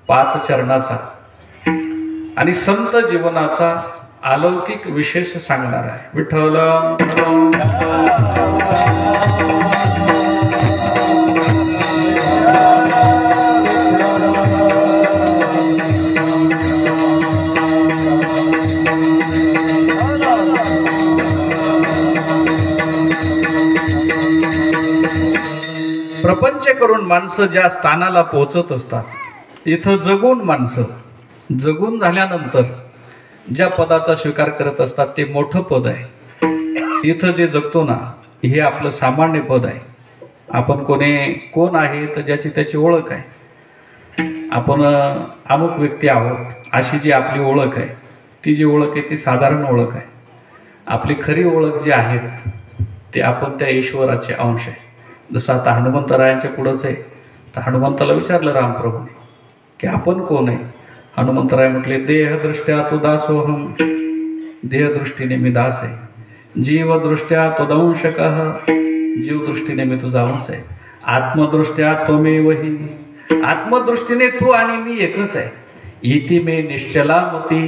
5 चरणाचा आणि संत जीवनाचा अलौकिक विशेष सांगणार आहे. विठ्ठल प्रपंच करून माणसं ज्या स्थानाला पोहोचत असतात, इथं जगून माणसं जगून झाल्यानंतर ज्या पदाचा स्वीकार करत असतात ते मोठं पद आहे. इथं जे जगतो ना, हे आपलं सामान्य पद आहे. आपण कोण आहे तर ज्याची त्याची ओळख आहे. आपण अमुक व्यक्ती आहोत अशी जी आपली ओळख आहे, ती जी ओळख आहे ती साधारण ओळख आहे. आपली खरी ओळख जी आहेत ते आपण त्या ईश्वराचे अंश आहे. जसं आता हनुमंतरायांच्या पुढंच आहे, तर हनुमंताला विचारलं रामप्रभू की आपण कोण आहे. हनुमंतराय म्हटले, देहदृष्ट्या तु दासोहम, देहदृष्टीने मी दास आहे. जीवदृष्ट्या तदंशकः, जीवदृष्टीने मी तुझा अंश आहे. आत्मदृष्ट्या त्वमेवहि, आत्मदृष्टीने तू आणि मी एकच आहे. इति मे निश्चला मती,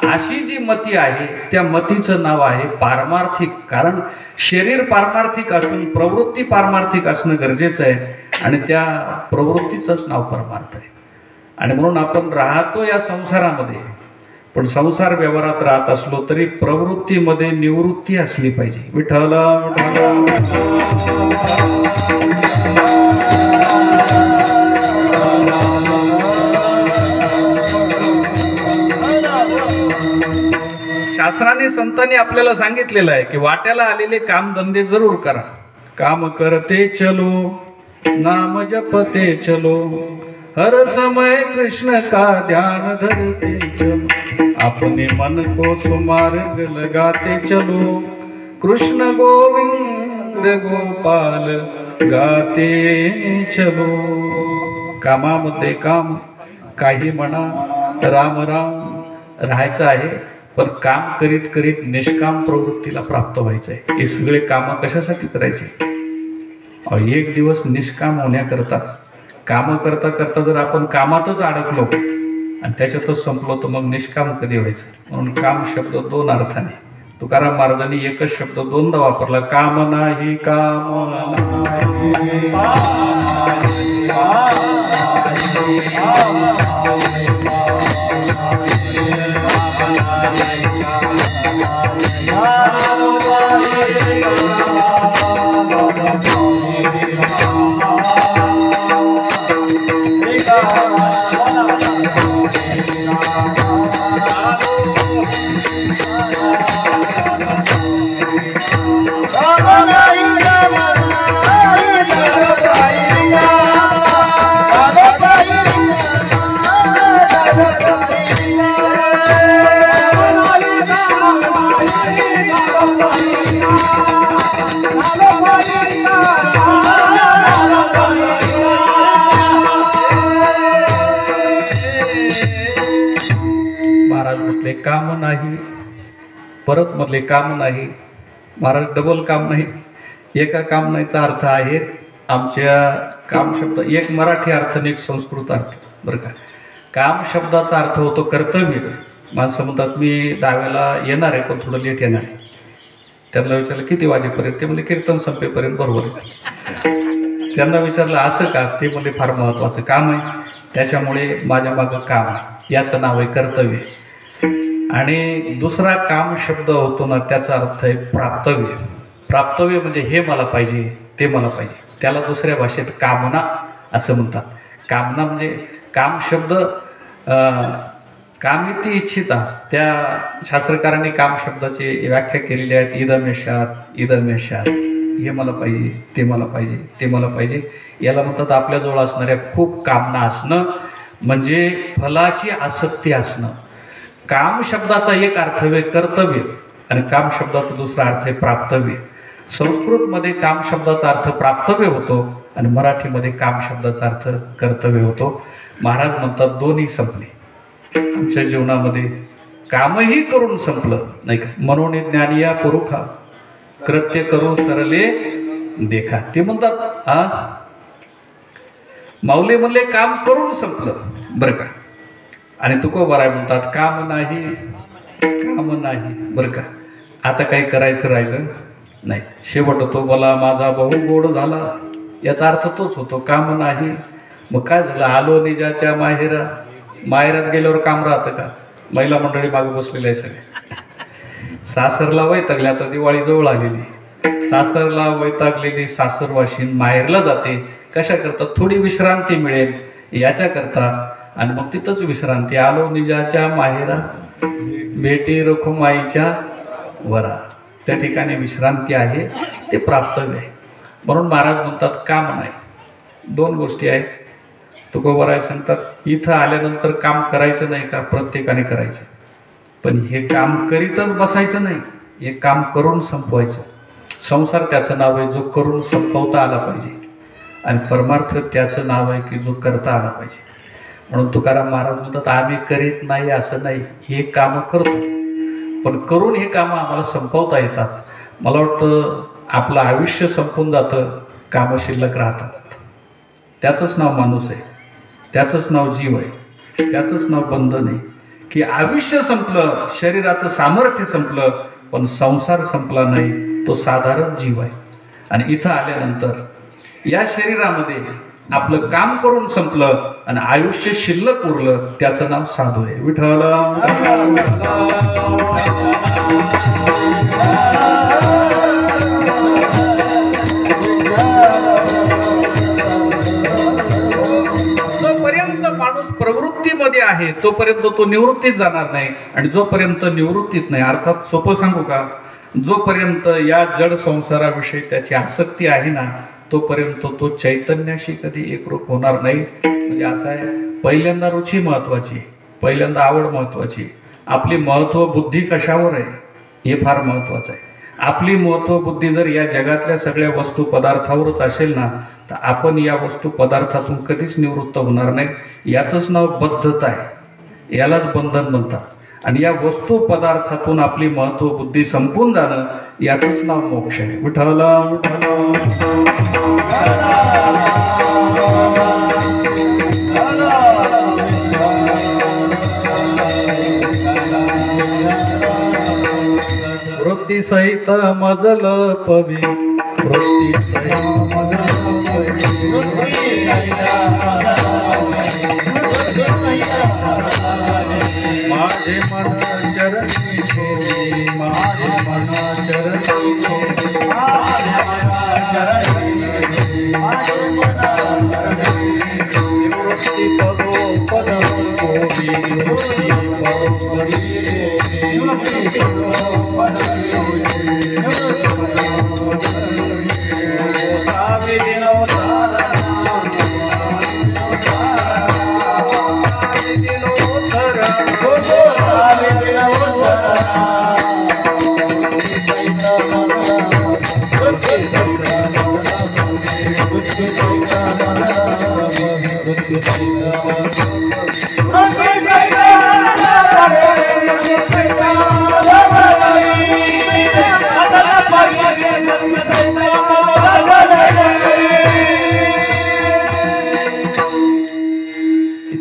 अशी जी मती आहे त्या मतीचं नाव आहे पारमार्थिक. कारण शरीर पारमार्थिक असून प्रवृत्ती पारमार्थिक असणं गरजेचं आहे आणि त्या प्रवृत्तीचंच नाव परमार्थ आहे. आणि म्हणून आपण राहतो या संसारामध्ये, पण संसार व्यवहारात राहत असलो तरी प्रवृत्तीमध्ये निवृत्ती असली पाहिजे. विठ्ठल शास्त्राने संतांनी आपल्याला सांगितलेलं आहे की वाट्याला आलेले कामधंदे जरूर करा. काम करते चलो, नाम जपते चलो, हर समय कृष्ण का ध्यान धरते चलो, अपने मन को सुमार्ग लगाते चलो, कृष्ण गोविंद गोपाल गाते चलो. कामामध्ये काम, काही म्हणा, राम राम राहायचं आहे, पण काम करीत करीत निष्काम प्रवृत्तीला प्राप्त व्हायचं आहे. हे सगळे कामं कशासाठी करायचे? एक दिवस निष्काम होण्याकरताच. कामं करता करता जर आपण कामातच अडकलो आणि त्याच्यातच संपलो तर मग निष्काम कधी व्हायचं? म्हणून काम शब्द 2 अर्थाने, तुकाराम महाराजांनी एकच शब्द 2दा वापरला, काम नाही काम नाही. काम नाही, परत म्हटले काम नाही. महाराज डबल काम नाही, एका काम नाहीचा अर्थ आहे. आमच्या काम शब्द एक मराठी अर्थ आणि एक संस्कृत अर्थ बरं का. काम शब्दाचा अर्थ होतो कर्तव्य. माणसं म्हणतात मी 10 येणार आहे पण थोडं लेट येणार आहे. त्यांना विचारलं किती वाजेपर्यंत? ते म्हणजे कीर्तन संपेपर्यंत. बरोबर. त्यांना विचारलं असं का? ते म्हणजे फार महत्त्वाचं काम आहे त्याच्यामुळे माझ्या मागं काम आहे, याचं नाव आहे कर्तव्य. आणि दुसरा काम शब्द होतो ना, त्याचा अर्थ आहे प्राप्तव्य. प्राप्तव्य म्हणजे हे मला पाहिजे, ते मला पाहिजे, त्याला दुसऱ्या भाषेत कामना असं म्हणतात. कामना म्हणजे काम शब्द कामिती इच्छिता, त्या शास्त्रकारांनी काम शब्दाची व्याख्या केलेली आहेत. इदमेशात इदमेशात, हे मला पाहिजे, ते मला पाहिजे, ते मला पाहिजे. याला म्हणतात आपल्याजवळ असणाऱ्या खूप कामना असणं म्हणजे फलाची आसक्ती असणं. काम शब्दाचा एक अर्थ आहे कर्तव्य आणि काम शब्दाचा दुसरा अर्थ आहे प्राप्तव्य. संस्कृतमध्ये काम शब्दाचा अर्थ प्राप्तव्य होतो आणि मराठीमध्ये काम शब्दाचा अर्थ कर्तव्य होतो. महाराज म्हणतात दोन्ही संपले आमच्या जीवनामध्ये. कामही करून संपलं नाही का. मनोने ज्ञानिया पुरुखा, कृत्य करू सरले देखा. ते म्हणतात माऊली म्हणले काम करून संपलं बरं का. आणि तुकोबाराय म्हणतात काम नाही, काम नाही. बरं का, आता काही करायचं राहिलं नाही. शेवट तो बोला माझा भाऊ गोड झाला, याचा अर्थ तोच होतो, काम नाही. मग काय झालं, आलो निजाच्या माहेरा. माहेरात गेल्यावर काम राहतं का? महिला मंडळी मागे बसलेली आहे सगळे. सासरला वैतागले, आता दिवाळी जवळ आलेली, सासरला वैतागलेली सासरवाशीन माहेरला जाते. कशा करता? थोडी विश्रांती मिळेल याच्या करता. आणि मग तिथंच विश्रांती. आलो निजाच्या माहेरा, भेटी रखुमाईच्या वरा. त्या ठिकाणी विश्रांती आहे, ते प्राप्तव्य आहे. म्हणून महाराज म्हणतात काम नाही. दोन गोष्टी आहेत. तुकोबाराय सांगतात इथं आल्यानंतर काम करायचं नाही का? प्रत्येकाने करायचं, पण हे काम करीतच बसायचं नाही, हे काम करून संपवायचं. संसार त्याचं नाव आहे जो करून संपवता आला पाहिजे, आणि परमार्थ त्याचं नाव आहे की जो करता आला पाहिजे. म्हणून तुकाराम महाराज म्हणतात आम्ही करीत नाही असं नाही, हे कामं करतो, पण करून हे कामं आम्हाला संपवता येतात. मला वाटतं आपलं आयुष्य संपून जातं, कामं शिल्लक राहतात. त्याचंच नाव माणूस आहे, त्याचंच नाव जीव आहे, त्याचंच नाव बंधन आहे. की आयुष्य संपलं, शरीराचं सामर्थ्य संपलं, पण संसार संपला नाही, तो साधारण जीव आहे. आणि इथं आल्यानंतर या शरीरामध्ये आपलं काम करून संपलं आणि आयुष्य शिल्लक उरलं, त्याचं नाव साधू आहे. विठ्ठल जोपर्यंत माणूस प्रवृत्तीमध्ये आहे तोपर्यंत तो निवृत्तीत जाणार नाही, आणि जोपर्यंत निवृत्तीत नाही, अर्थात सोपं सांगू का, जोपर्यंत या जड संसाराविषयी त्याची आसक्ती आहे ना, तोपर्यंत तो चैतन्याशी कधी एकरूप होणार नाही. म्हणजे असं आहे, पहिल्यांदा रुची महत्वाची, पहिल्यांदा आवड महत्वाची. आपली महत्व बुद्धी कशावर आहे हे फार महत्वाचं आहे. आपली महत्व बुद्धी जर या जगातल्या सगळ्या वस्तू पदार्थावरच असेल ना, तर आपण या वस्तू पदार्थातून कधीच निवृत्त होणार नाही. याचंच नाव बद्धता आहे, यालाच बंधन म्हणतात. आणि या वस्तू पदार्थातून आपली महत्व बुद्धी संपून जाणं, याचंच नाव मोक्ष आहे. विठ्ठल वृत्ती सहित मजल पवी, वृत्ती सहित माझे मन चरणी ठेवी, माझे मन चरणी ठेवी, वृत्ती पदो पद गोवी, वृत्ती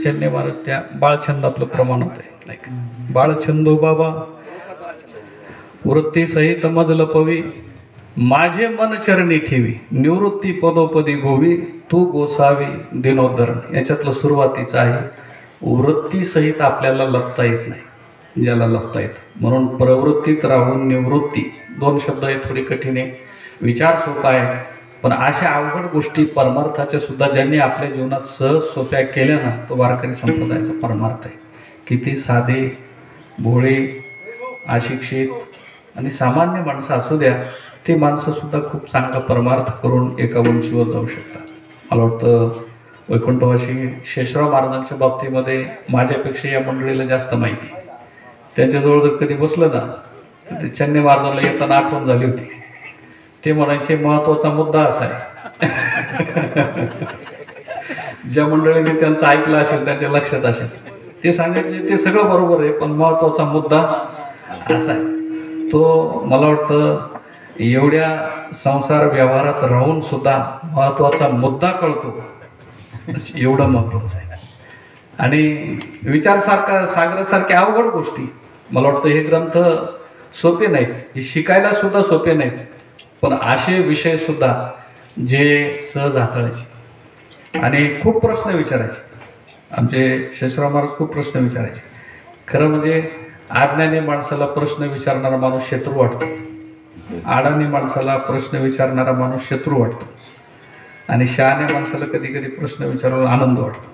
चन्ने महाराज त्या बाळछंदातलं प्रमाण होते. बाळछंदो बाबा वृत्ती सहित मजल पवी, माझे मन चरणी ठेवी, निवृत्ती पदोपदी गोवी, तू गोसावी दिनोद्धरण. याच्यातलं सुरुवातीचं आहे. वृत्ती सहित आपल्याला लपता येत नाही, ज्याला लपता येत. म्हणून प्रवृत्तीत राहून निवृत्ती, दोन शब्द आहे, थोडी कठीण आहे. विचार सोपा आहे, पण अशा अवघड गोष्टी परमार्थाच्या सुद्धा ज्यांनी आपल्या जीवनात सहज सोप्या केल्या ना, तो वारकरी संप्रदायाचा परमार्थ आहे. किती साधे भोळे अशिक्षित आणि सामान्य माणसं असू द्या, ते माणसं सुद्धा खूप चांगला परमार्थ करून एका वंशीवर जाऊ शकतात. मला वाटतं वैकुंठवासी शेषराव महाराजांच्या बाबतीमध्ये माझ्यापेक्षा या मंडळीला जास्त माहिती. त्यांच्याजवळ जर कधी बसलं ना, तर ते चन्ने महाराजांना येताना आठवण झाली होती. ते म्हणायचे महत्वाचा मुद्दा असा आहे. ज्या मंडळीने त्यांचं ऐकलं असेल, त्यांच्या लक्षात असेल, ते सांगायचे ते सगळं बरोबर आहे, पण महत्वाचा मुद्दा असा आहे. तो मला वाटतं एवढ्या संसार व्यवहारात राहून सुद्धा महत्वाचा मुद्दा कळतो, एवढं महत्वाचं आहे. आणि सागरासारख्या अवघड गोष्टी, मला वाटतं हे ग्रंथ सोपे नाहीत, हे शिकायला सुद्धा सोपे नाहीत, पण असे विषय सुद्धा जे सहज हाताळायचे आणि खूप प्रश्न विचारायचे. आमचे शेषराव महाराज खूप प्रश्न विचारायचे. खरं म्हणजे अज्ञानी माणसाला प्रश्न विचारणारा माणूस शत्रू वाटतो, अडाणी माणसाला प्रश्न विचारणारा माणूस शत्रू वाटतो, आणि शहाण्या माणसाला कधी कधी प्रश्न विचारायला आनंद वाटतो.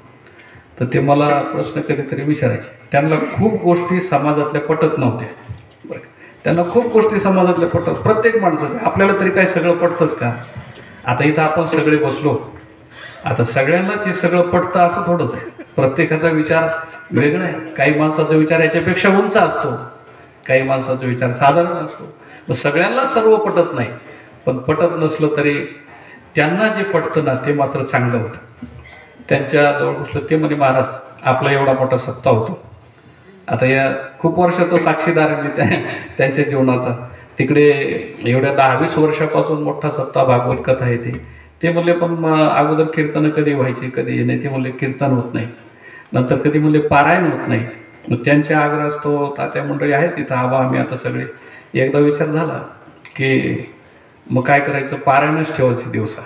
तर ते मला प्रश्न कधीतरी विचारायचे. त्यांना खूप गोष्टी समाजातल्या पटत नव्हत्या. बरं, त्यांना खूप गोष्टी समाजातल्या पटत, प्रत्येक माणसाचं. आपल्याला तरी काय सगळं पटतंच का? आता इथं आपण सगळे बसलो, आता सगळ्यांनाच हे सगळं पटतं असं थोडंच आहे. प्रत्येकाचा विचार वेगळा आहे. काही माणसाचा विचार याच्यापेक्षा उंच असतो, काही माणसाचा विचार साधारण असतो. मग सगळ्यांना सर्व पटत नाही, पण पटत नसलं तरी त्यांना जे पटतं ना ते मात्र चांगलं होतं. त्यांच्या जवळ बसलं ते म्हणे, महाराज आपला एवढा मोठा सप्ताह होतो. आता या खूप वर्षाचा साक्षीदार आहे मी त्यांच्या जीवनाचा. तिकडे एवढ्या 10-20 वर्षापासून मोठा सप्ताह भागवत कथा येते. ते म्हणले पण अगोदर कीर्तन कधी व्हायचे कधी नाही. ते म्हणले कीर्तन होत नाही, नंतर कधी म्हणले पारायण होत नाही. मग त्यांच्या आग्रह असतो, तात्या मंडळी आहेत तिथं, आबा आम्ही आता सगळे. एकदा विचार झाला की मग काय करायचं, पारायणच ठेवायचे दिवसा.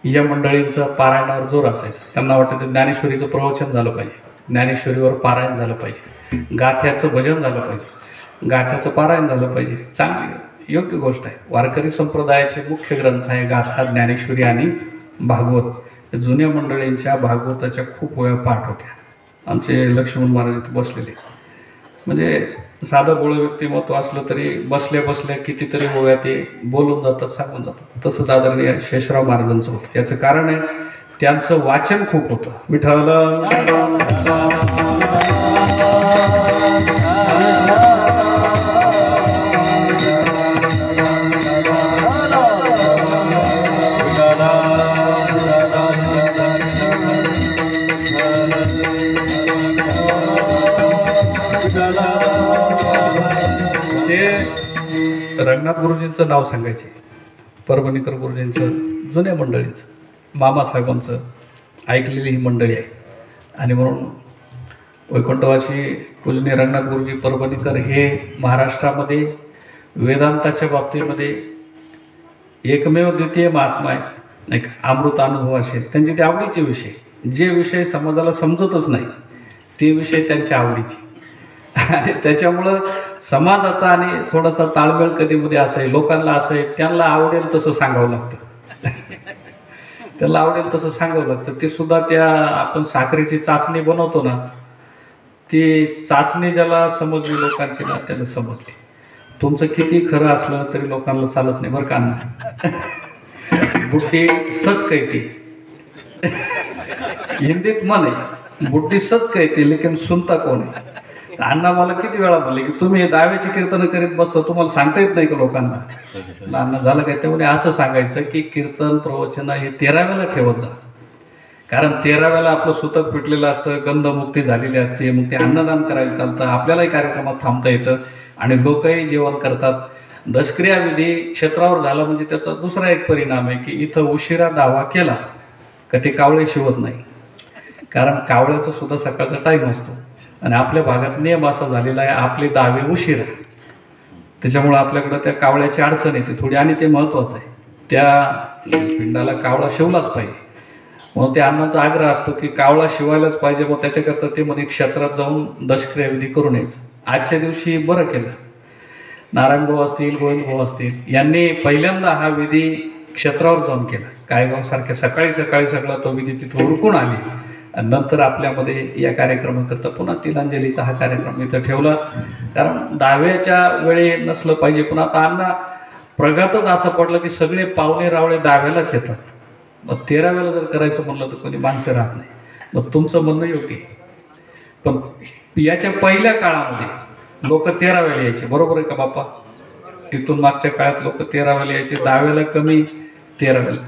या मंडळींचं पारायणावर जोर असायचा. त्यांना वाटायचं ज्ञानेश्वरीचं प्रवचन झालं पाहिजे, ज्ञानेश्वरीवर पारायण झालं पाहिजे, गाथ्याचं भजन झालं पाहिजे, गाथ्याचं पारायण झालं पाहिजे. चांगली योग्य गोष्ट आहे. वारकरी संप्रदायाचे मुख्य ग्रंथ आहे गाथा, ज्ञानेश्वरी आणि भागवत. जुन्या मंडळींच्या भागवताच्या खूप वेळा पाठ होत्या. आमचे लक्ष्मण महाराज इथे बसलेले, म्हणजे साधं गोळं व्यक्तिमत्व असलं तरी बसल्या बसल्या कितीतरी ओव्या ते बोलून जातात, सांगून जातात. तसंच आदरणीय शेषराव महाराजांचं होतं. याचं कारण आहे त्यांचं वाचन खूप होतं. विठ्ठल रंगनाथ गुरुजींचं नाव सांगायचे, परभणीकर गुरुजींचं, जुन्या मंडळींचं, मामासाहेबांचं ऐकलेली ही मंडळी आहे. आणि म्हणून वैकुंठवासी पूजनीय रंगनाथ गुरुजी परभणीकर हे महाराष्ट्रामध्ये वेदांताच्या बाबतीमध्ये एकमेव द्वितीय महात्मा आहे. एक अमृत अनुभव असेल त्यांचे ते आवडीचे विषय, जे विषय समाजाला समजतच नाही ते विषय त्यांच्या आवडीचे. आणि त्याच्यामुळं समाजाचा आणि थोडासा ताळमेळ कधीमध्ये असं आहे, लोकांना असं आहे त्यांना आवडेल तसं सांगावं लागतं त्यांना आवडेल तसं सांगावं लागतं. ते सुद्धा त्या आपण साखरेची चाचणी बनवतो ना, ती चाचणी ज्याला समजली लोकांची ना त्याला समजली. तुमचं किती खरं असलं तरी लोकांना चालत नाही बरं का ना. बुड्ढी सच कहती, हिंदीत म्हण आहे, बुड्ढी सच कहती लेकिन सुनता कोण आहे. अण्णा मला किती वेळा बोलले की तुम्ही दाव्याची कीर्तन करीत बसता, तुम्हाला सांगता येत नाही का लोकांना. अण्णा झालं काय, त्यामुळे असं सांगायचं की कीर्तन प्रवचन हे 13व्याला ठेवत जा, कारण 13व्याला आपलं सुतक पिटलेलं असतं, गंधमुक्ती झालेली असते. मग ते अन्नदान करायला चालतं, आपल्यालाही कार्यक्रमात थांबता येतं आणि लोकही जेवण करतात. दशक्रिया विधी क्षेत्रावर झाला म्हणजे त्याचा दुसरा एक परिणाम आहे की इथं उशिरा दावा केला का ते कावळे शिवत नाही, कारण कावळ्याचा सुद्धा सकाळचा टाईम असतो. आणि आपल्या भागात नियम असा झालेला आहे, आपले दावे उशिरा, त्याच्यामुळं आपल्याकडं त्या कावळ्याची अडचण येते थोडी. आणि ते महत्त्वाचं आहे, त्या पिंडाला कावळा शिवलाच पाहिजे. म्हणून त्या अण्णाचा आग्रह असतो की कावळा शिवायलाच पाहिजे. मग त्याच्याकरता ते म्हणे क्षेत्रात जाऊन दशक्रिया विधी करून यायचं. आजच्या दिवशी बरं केलं, नारायण भाऊ असतील, गोविंद भाऊ असतील यांनी पहिल्यांदा हा विधी क्षेत्रावर जाऊन केला. कायगाव सारख्या सकाळी सकाळी सगळा तो विधी तिथं उरकून आली. आणि नंतर आपल्यामध्ये या कार्यक्रमाकरता पुन्हा तिलांजलीचा हा कार्यक्रम इथं ठेवला, कारण दाव्याच्या वेळी नसलं पाहिजे. पण आता अण्णा प्रघातच असं पडलं की सगळे पाहुणे रावळे दाव्यालाच येतात. मग 13व्याला जर करायचं म्हणलं तर कोणी माणसं राहत नाही. मग तुमचं म्हणणं योग्य, पण याच्या पहिल्या काळामध्ये लोक 13व्याला यायचे, बरोबर आहे का बाप्पा? तिथून मागच्या काळात लोक 13व्याला यायचे, दाव्याला कमी, 13व्याला.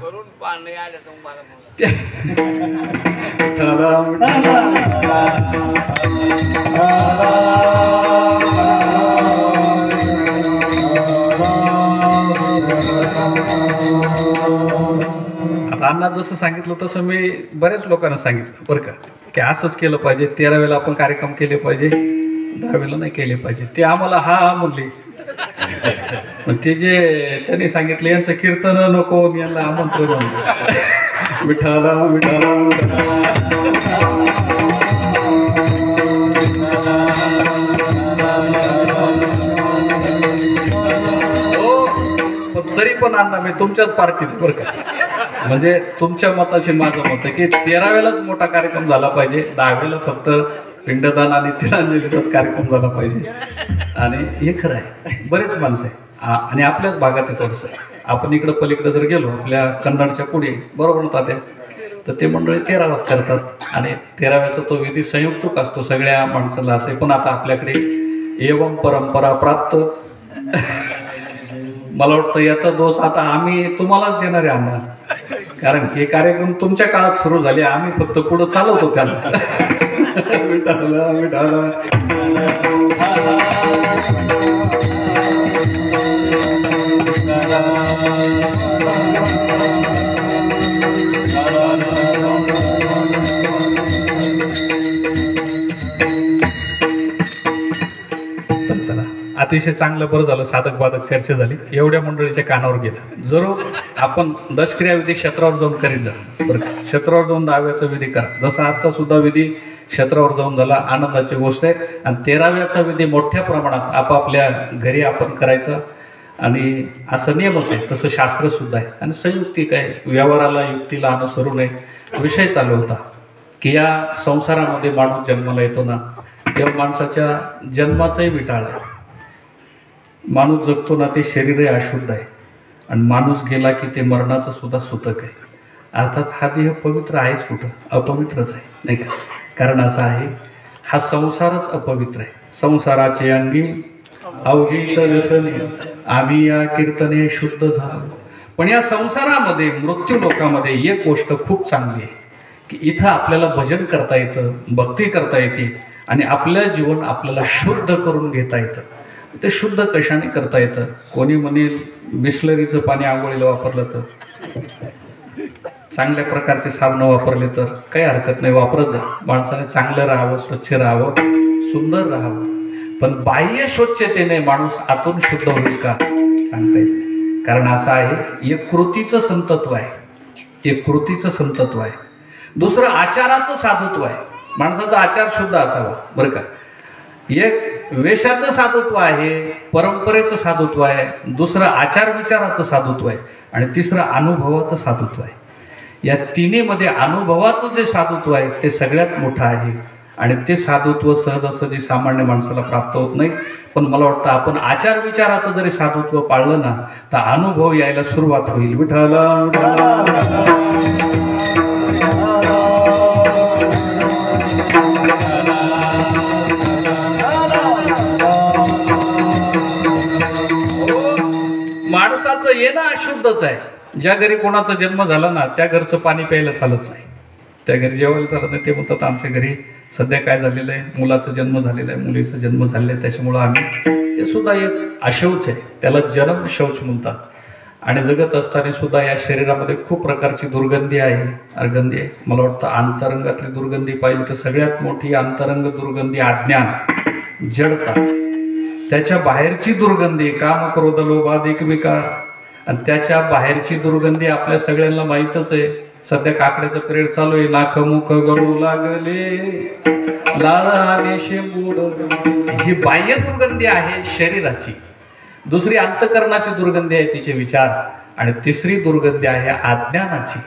आता अण्णा जसं जसं सांगितलं तसं मी बऱ्याच लोकांना सांगितलं बरं का, की असंच केलं पाहिजे, 13वेला आपण कार्यक्रम केले पाहिजे, 10वेला नाही केले पाहिजे. ते आम्हाला हा म्हणले. मग ते जे त्यांनी सांगितलं यांचं कीर्तन नको, मी यांना आमंत्रण म्हणतो. विठाला विठाला तरी पण अण्णा मी तुमच्याच पार्टीत बरं का, म्हणजे तुमच्या मताशी माझं मत आहे की 13वेलाच मोठा कार्यक्रम झाला पाहिजे, 10वेला फक्त पिंडदान आणि तिलांजलीचाच कार्यक्रम झाला पाहिजे. आणि हे खरं आहे, बरेच माणसं आहे आणि आपल्याच भागात आहे थोडंसं. आपण इकडं पलीकडे जर गेलो आपल्या कन्नडच्या पुढे बरोबर तात्या, तर ते मंडळी 13वाच करतात आणि 13व्याचा तो विधी संयुक्तच असतो सगळ्या माणसाला असे. पण आता आपल्याकडे एवं परंपरा प्राप्त, मला वाटतं याचा दोष आता आम्ही तुम्हालाच देणार आहे अण्णा, कारण हे कार्यक्रम तुमच्या काळात सुरू झाले, आम्ही फक्त पुढे चालवतो त्याला. मिठाला मिठाला तर चला, अतिशय चांगलं बरं झालं, साधक बाधक चर्चा झाली, एवढ्या मंडळीच्या कानावर गेलं. जरूर आपण दशक्रिया विधी क्षेत्रावर जाऊन करीत जा बरं का, क्षेत्रावर जाऊन 10व्याचा विधी करा. जसा आजचा सुद्धा विधी क्षेत्रावर जाऊन झाला, आनंदाची गोष्ट आहे. आणि 13व्याचा विधी मोठ्या प्रमाणात आपापल्या घरी आपण करायचा आणि असं नियमच आहे, तसं शास्त्र सुद्धा आहे. आणि संयुक्तिक आहे, व्यवहाराला युक्तीला अनुसरून आहे. विषय चालू होता की या संसारामध्ये माणूस जन्माला येतो ना, तेव्हा माणसाच्या जन्माचाही विटाळ आहे. माणूस जगतो ना ते शरीरही अशुद्ध आहे आणि माणूस गेला की ते मरणाचं सुद्धा सूतक आहे. अर्थात हा देह पवित्र आहेच कुठं, अपवित्रच आहे नाही का. कारण असं आहे, हा संसारच अपवित्र आहे. संसाराचे अंगी अवघीच व्यसने, आम्ही या कीर्तने शुद्ध झालो. पण या संसारामध्ये मृत्यू लोकामध्ये एक गोष्ट खूप चांगली आहे की इथं आपल्याला भजन करता येतं, भक्ती करता येते आणि आपलं जीवन आपल्याला शुद्ध करून घेता येतं. ते शुद्ध कशाने करता येतं? कोणी म्हणेल बिस्लरीचं पाणी आंघोळीला वापरलं तर, चांगल्या प्रकारचे साबण वापरले तर काही हरकत नाही, वापरत जा. माणसाने चांगलं राहावं, स्वच्छ राहावं, सुंदर राहावं. पण बाह्य स्वच्छतेने माणूस आतून शुद्ध होईल का सांगता येईल. कारण असं आहे, एक कृतीचं संतत्व आहे, एक कृतीचं संतत्व आहे. दुसरं आचाराचं साधुत्व आहे. माणसाचा आचार शुद्ध असावा बरं का. एक वेशाचं साधुत्व आहे, परंपरेचं साधुत्व आहे, दुसरं आचार विचाराचं साधुत्व आहे आणि तिसरं अनुभवाचं साधुत्व आहे. या तिन्हीमध्ये अनुभवाचं जे साधुत्व आहे ते सगळ्यात मोठं आहे आणि ते साधुत्व सहजासहजी सामान्य माणसाला प्राप्त होत नाही. पण मला वाटतं आपण आचार विचाराचं जरी साधुत्व पाळलं ना तर अनुभव यायला सुरुवात होईल. विठाला माणसाचं येणं अशुद्धच आहे. ज्या घरी कोणाचा जन्म झाला ना त्या घरचं पाणी प्यायला चालत नाही, त्या घरी जेवायला चालत नाही. ते म्हणतात आमच्या घरी सध्या काय झालेलं आहे, मुलाचा जन्म झालेला आहे, मुलीचा जन्म झालेला आहे, त्याच्यामुळं आम्ही, ते सुद्धा एक अशौच आहे, त्याला जन्म शौच म्हणतात. आणि जगत असताना सुद्धा या शरीरामध्ये खूप प्रकारची दुर्गंधी आहे, अर्गंधी आहे. मला वाटतं अंतरंगातली दुर्गंधी पाहिली तर सगळ्यात मोठी अंतरंग दुर्गंधी अज्ञान, जडता. त्याच्या बाहेरची दुर्गंधी काम क्रोध लोभ एकमेका, आणि त्याच्या बाहेरची दुर्गंधी आपल्या सगळ्यांना माहीतच आहे. सध्या काकड्याचं पिरियड चालू आहे, नाक मुख गळू लागले, लाळ आले शेंबूड. ही बाह्य दुर्गंधी आहे शरीराची. दुसरी अंतकरणाची दुर्गंधी आहे तिचे विचार, आणि तिसरी दुर्गंधी आहे अज्ञानाची.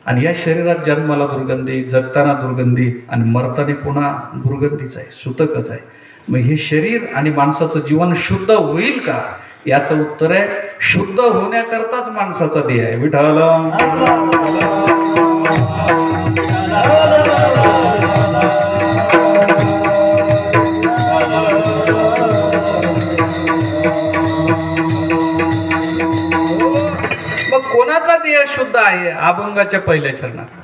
आणि या शरीरात जन्माला दुर्गंधी, जगताना दुर्गंधी आणि मरताना पुन्हा दुर्गंधीच आहे, सुतकच आहे. मग हे शरीर आणि माणसाचं जीवन शुद्ध होईल का याचं उत्तर आहे, शुद्ध होण्याकरताच माणसाचा देह आहे. विठाला मग कोणाचा देह शुद्ध आहे? अभंगाच्या पहिल्या चरणात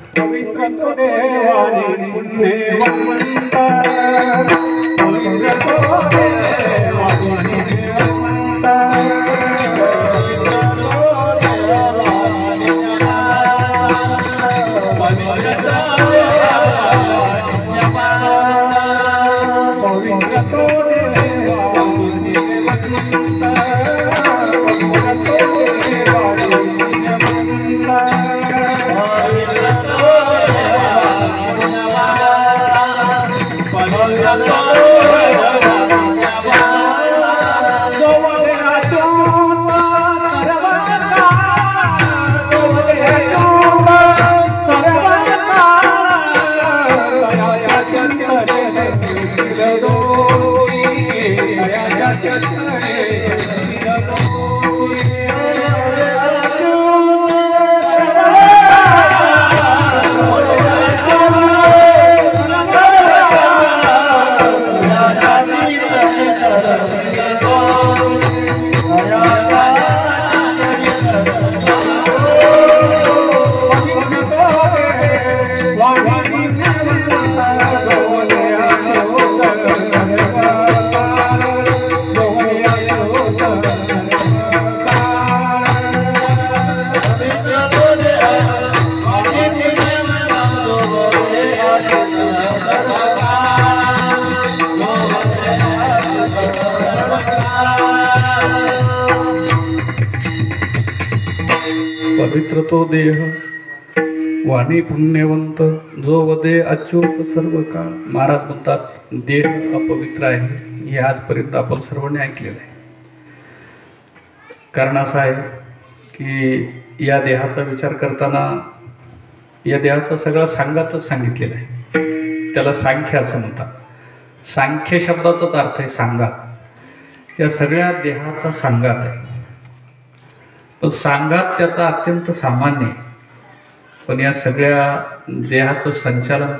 पवित्र तो देह वाणी पुण्यवंत जो वदे अच्युत सर्व काळ. महाराज म्हणतात देह अपवित्र आहे. हे आजपर्यंत आपण सर्वांनी ऐकलेलं आहे. कारण असं आहे की या देहाचा विचार करताना या देहाचा सगळा सांगातच सांगितलेला आहे. त्याला सांख्य असं म्हणतात. सांख्य शब्दाचाच अर्थ आहे सांगात. या सगळ्या देहाचा सांगात आहे. पण सांगात त्याचा अत्यंत सामान्य आहे. पण या सगळ्या देहाचं संचालन